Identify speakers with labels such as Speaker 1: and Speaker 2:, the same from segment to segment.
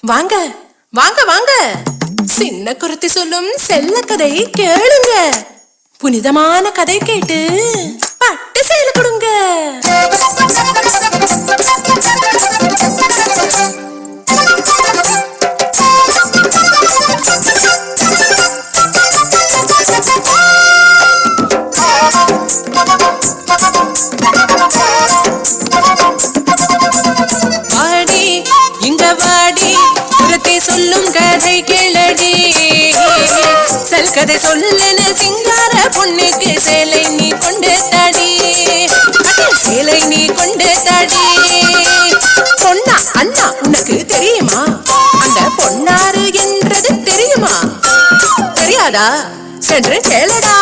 Speaker 1: வாங்க வாங்க வாங்க, சின்ன குருத்தி சொல்லும் செல்ல கதை கேளுங்க. புனிதமான கதை கேட்டு பட்டு சேல கொடுங்க. வாடி இங்க வாடி, குருத்தி சொல்லும் கதை கேளடி. செல் கதை சொல்லுன சிங்கார பொண்ணுக்கு சேலை நீ கொண்டு தாடி, சேலை நீ கொண்டு தாடி. பொன்னா அண்ணா உனக்கு தெரியுமா? அந்த பொன்னாரு என்றது தெரியுமா? தெரியாதா? சென்று கேளடா.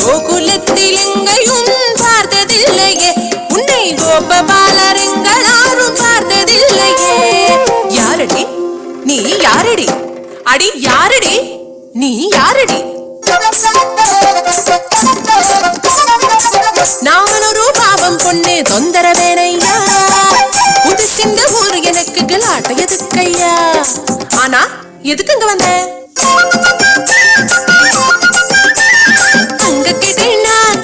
Speaker 1: கோகுலத்தில் எங்கையும் பார்த்ததில்லையே, உன்னை கோபபாலரெங்களாரும் பார்த்ததில்லையே. யாரடி நீ? யாரடி அடி? யாரடி நீ? யாரடி? நான் ஒரு பாவம் பொண்ணு தொந்தரவேனையா, புதுசிந்த ஊர் எனக்கு கலாட்ட எதுக்கையா? ஆனா எதுக்குங்க வந்த? அங்க கேட்டேன் நான்,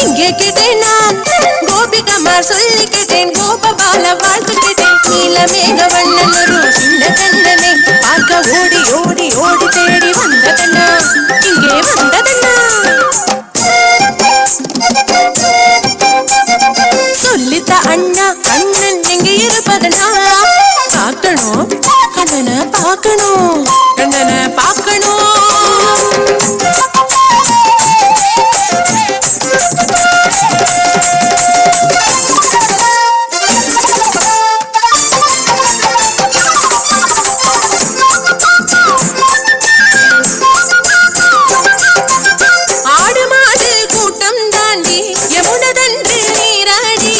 Speaker 1: இங்கே கேட்டேன் நான், கோபிகமார் சொல்லி கேட்டேன், கோபபால வாழ்த்து கேட்டேன். நீலமேக வண்ணன் ஒரு சின்ன கண்ணனை பார்க்க ஓடி ஓடி ஓடி தேடி வந்ததண்ணா, இங்கே வந்ததண்ணா. சொல்லித்த அண்ணா அண்ணன் எங்கே இருப்பதண்ணா? பார்க்கணும் கண்ணனை, பார்க்கணும் கண்ணனை, பார்க்கணும். ஆடு மாடு கூட்டம் தாண்டி யமுனதன்று நீராடி,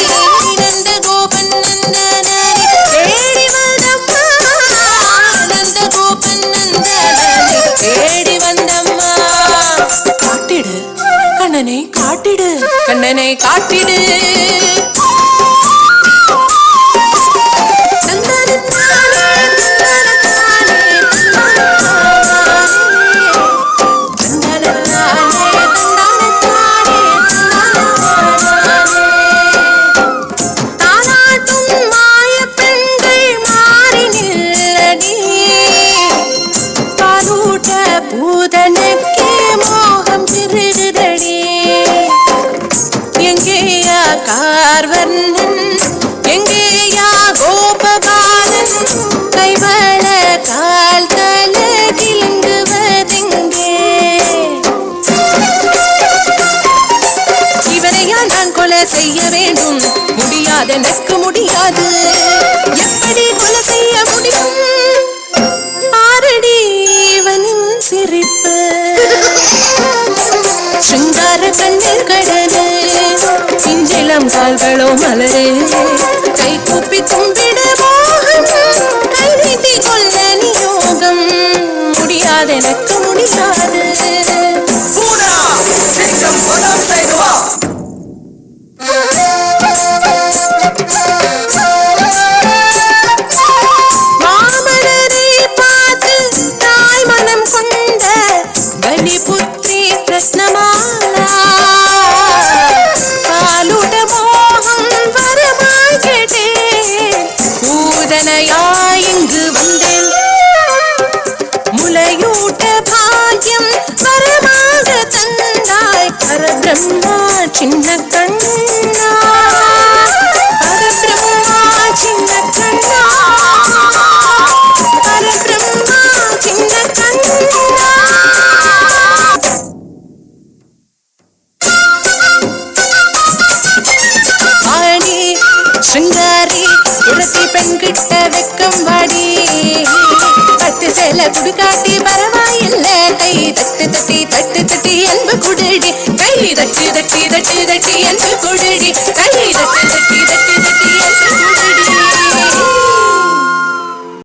Speaker 1: நந்த கோபன் நந்தனாரி தேடி வந்தம்மா, நந்த கோபன் நந்தனாரி தேடி வந்தம்மா. காட்டிடு கண்ணனை, காட்டிடு கண்ணனை, காட்டிடு. பூதனுக்கே மோகம் திருதடி, எங்கேயா கார்வர்ணன், எங்கேயா கோபபாலன், கைவள கால் தலகிலுங்குவதெங்கே? இவரையா நான் கொலை செய்ய வேண்டும்? முடியாது, எனக்கு முடியாது. எப்படி கொலை செய்ய முடியும்? ஆரடி இவனின் சிரிப்பு, சிங்கார கண்ணில் கடனு, சிஞ்சிலம் கால்களோ மலரு, கை கூப்பி கும்பிட மோகம், கை நீட்டி கொள்ள நியோகம். முடியாது, எனக்கு முடியாது. மாமனரை பார்த்து தாய் மனம் கொண்ட பலிபுத்திரி கிருஷ்ணமாலா, பாலுட மோகம் வரமாய் கேட்டேன், பூதனையாய் இங்கு வந்தேன். முலையூட்ட பாக்கியம் வரமாக தந்தாய், பரபிரம்மா சின்ன கண்ணா, பரபிரம்மா சின்ன கண்ணா, பரபிரம்மா சின்ன கண்ணா. ஆடி சிங்காரி குருத்தி பெண்கிட்ட வெக்கம் வாடி, பட்டு சேல குடுக்காட்டி பரவாயில்ல, கை தட்டு தட்டி தட்டு தட்டி அன்பு குடடி, கை தட்டு தட்டி தட்டு தட்டி அன்பு குடடி, கை